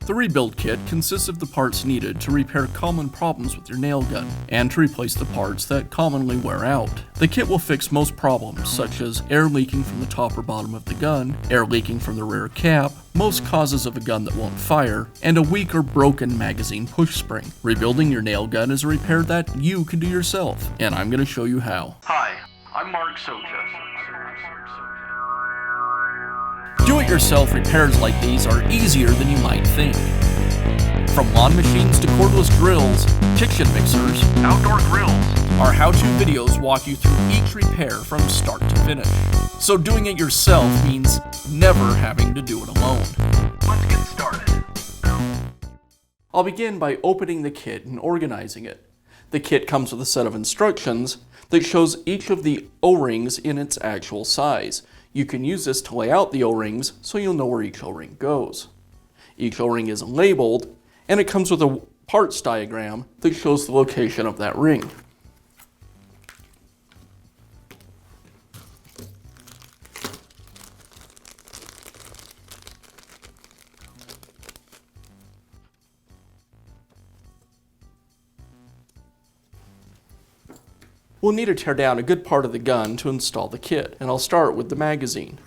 The rebuild kit consists of the parts needed to repair common problems with your nail gun, and to replace the parts that commonly wear out. The kit will fix most problems, such as air leaking from the top or bottom of the gun, air leaking from the rear cap, most causes of a gun that won't fire, and a weak or broken magazine push spring. Rebuilding your nail gun is a repair that you can do yourself, and I'm going to show you how. Hi, I'm Mark Socha. Do-it-yourself repairs like these are easier than you might think. From lawn machines to cordless grills, kitchen mixers, Outdoor grills. our how-to videos walk you through each repair from start to finish. So doing it yourself means never having to do it alone. Let's get started. I'll begin by opening the kit and organizing it. The kit comes with a set of instructions that shows each of the O-rings in its actual size. You can use this to lay out the O-rings so you'll know where each O-ring goes. Each O-ring is labeled, and it comes with a parts diagram that shows the location of that ring. We'll need to tear down a good part of the gun to install the kit, and I'll start with the magazine.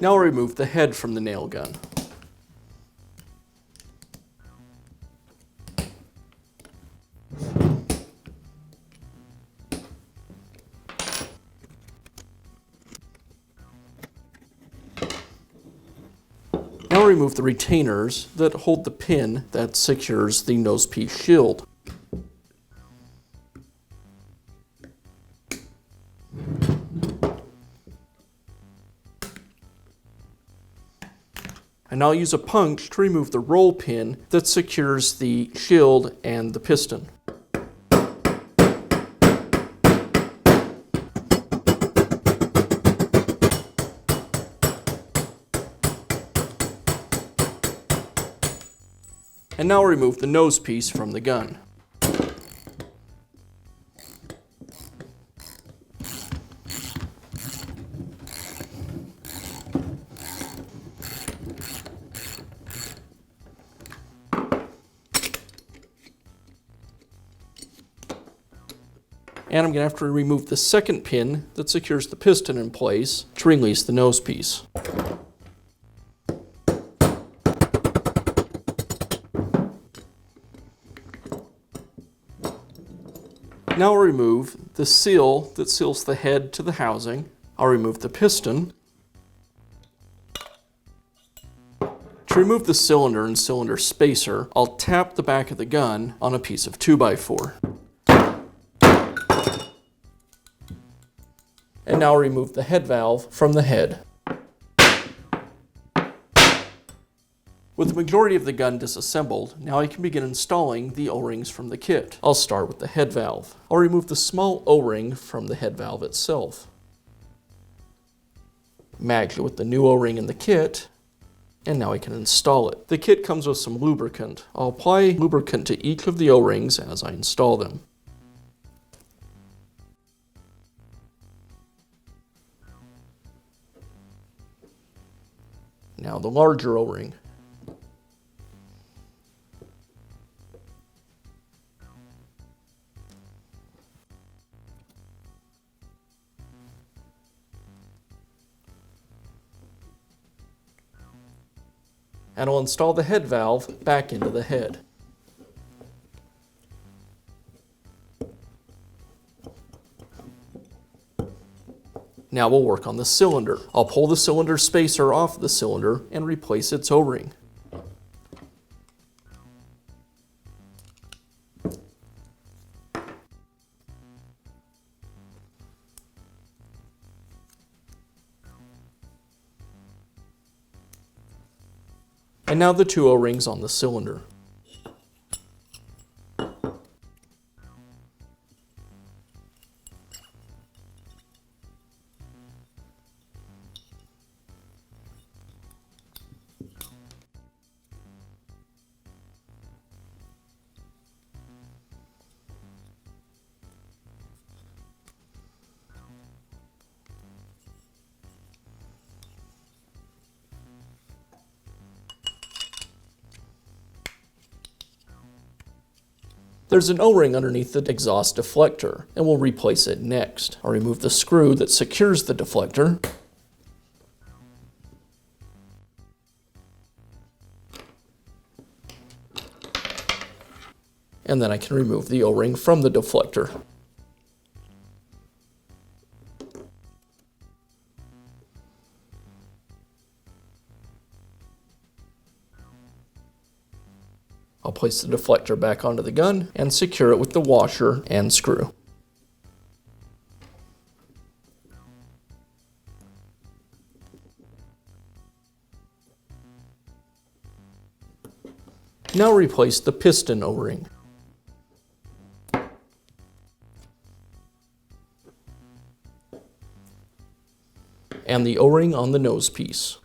Now I'll remove the head from the nail gun. Now I'll remove the retainers that hold the pin that secures the nose piece shield. And I'll use a punch to remove the roll pin that secures the shield and the piston. And now I'll remove the nose piece from the gun. And I'm going to have to remove the second pin that secures the piston in place to release the nose piece. Now I'll remove the seal that seals the head to the housing. I'll remove the piston. To remove the cylinder and cylinder spacer, I'll tap the back of the gun on a piece of 2x4. And now remove the head valve from the head. With the majority of the gun disassembled, now I can begin installing the O-rings from the kit. I'll start with the head valve. I'll remove the small O-ring from the head valve itself. Match it with the new O-ring in the kit, and now I can install it. The kit comes with some lubricant. I'll apply lubricant to each of the O-rings as I install them. Now the larger O-ring. And I'll install the head valve back into the head. Now we'll work on the cylinder. I'll pull the cylinder spacer off the cylinder and replace its O-ring. And now the two O-rings on the cylinder. There's an O-ring underneath the exhaust deflector, and we'll replace it next. I'll remove the screw that secures the deflector. And then I can remove the O-ring from the deflector. I'll place the deflector back onto the gun and secure it with the washer and screw. Now replace the piston O-ring. And the O-ring on the nose piece.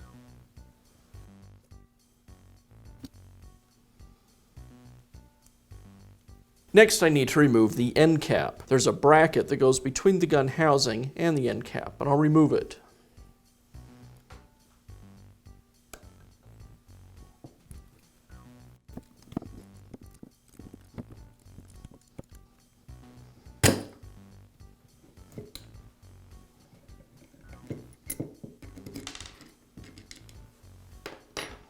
Next, I need to remove the end cap. There's a bracket that goes between the gun housing and the end cap, and I'll remove it.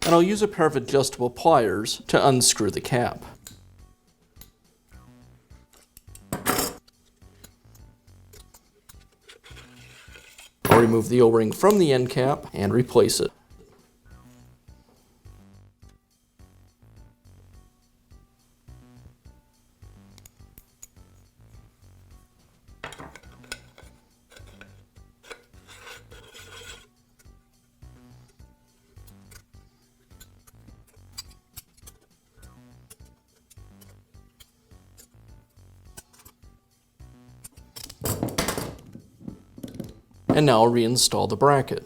And I'll use a pair of adjustable pliers to unscrew the cap. I'll remove the O-ring from the end cap and replace it. And now I'll reinstall the bracket.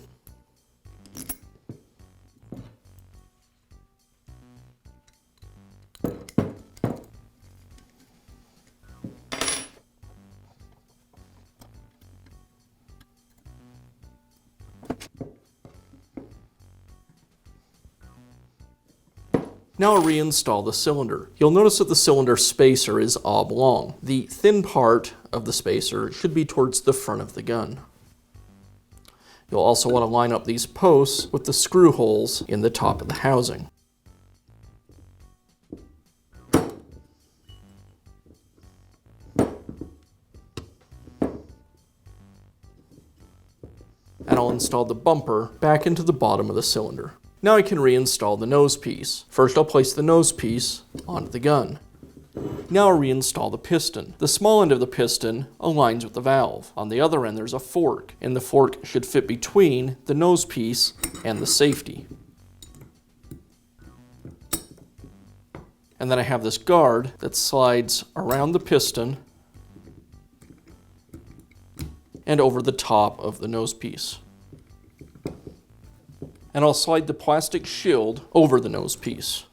Now I'll reinstall the cylinder. You'll notice that the cylinder spacer is oblong. The thin part of the spacer should be towards the front of the gun. You'll also want to line up these posts with the screw holes in the top of the housing. And I'll install the bumper back into the bottom of the cylinder. Now I can reinstall the nose piece. First I'll place the nose piece onto the gun. Now I'll reinstall the piston. The small end of the piston aligns with the valve. On the other end there's a fork, and the fork should fit between the nose piece and the safety. And then I have this guard that slides around the piston and over the top of the nose piece. And I'll slide the plastic shield over the nose piece.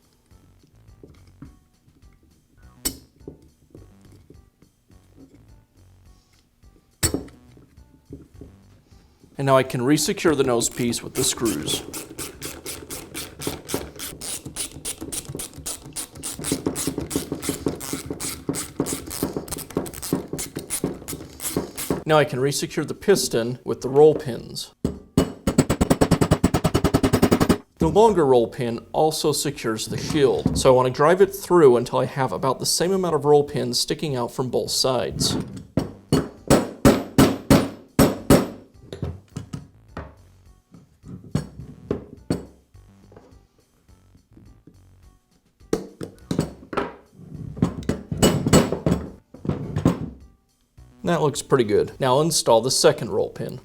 And now I can resecure the nose piece with the screws. Now I can resecure the piston with the roll pins. The longer roll pin also secures the shield, so I want to drive it through until I have about the same amount of roll pins sticking out from both sides. That looks pretty good. Now I'll install the second roll pin.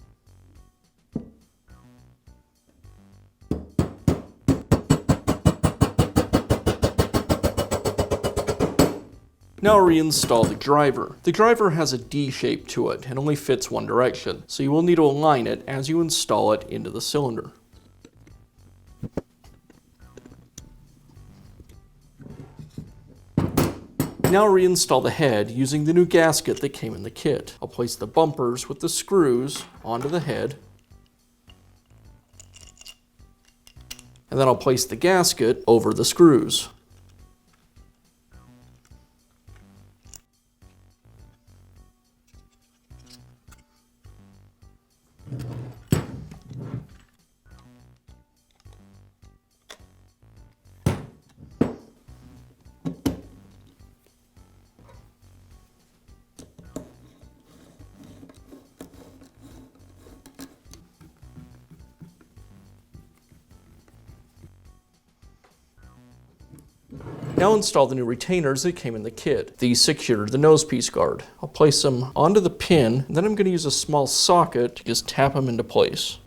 Now I'll reinstall the driver. The driver has a D shape to it and only fits one direction, so you will need to align it as you install it into the cylinder. Now I'll reinstall the head using the new gasket that came in the kit. I'll place the bumpers with the screws onto the head. And then I'll place the gasket over the screws. Now install the new retainers that came in the kit. These secure the nose piece guard. I'll place them onto the pin, and then I'm going to use a small socket to just tap them into place.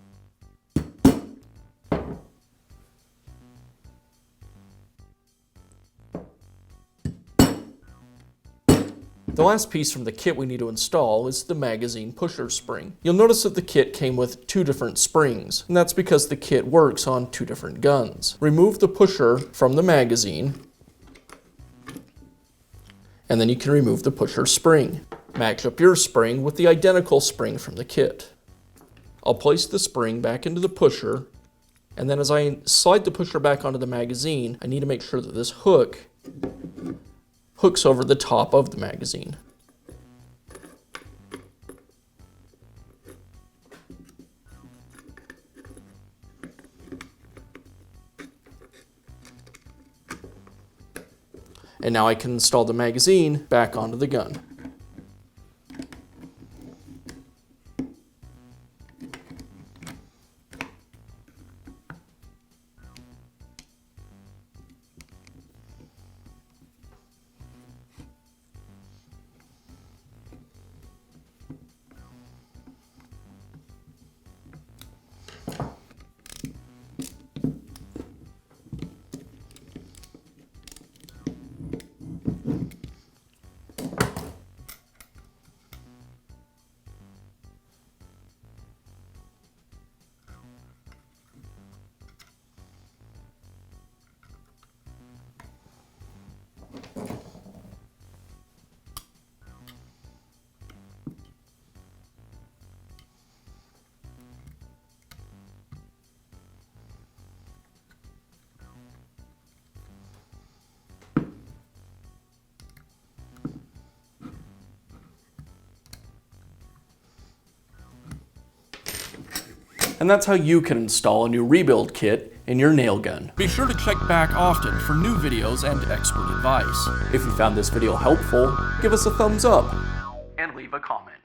The last piece from the kit we need to install is the magazine pusher spring. You'll notice that the kit came with 2 different springs, and that's because the kit works on 2 different guns. Remove the pusher from the magazine, and then you can remove the pusher spring. Match up your spring with the identical spring from the kit. I'll place the spring back into the pusher, and then as I slide the pusher back onto the magazine, I need to make sure that this hook hooks over the top of the magazine. And now I can install the magazine back onto the gun. And that's how you can install a new rebuild kit in your nail gun. Be sure to check back often for new videos and expert advice. If you found this video helpful, give us a thumbs up And leave a comment.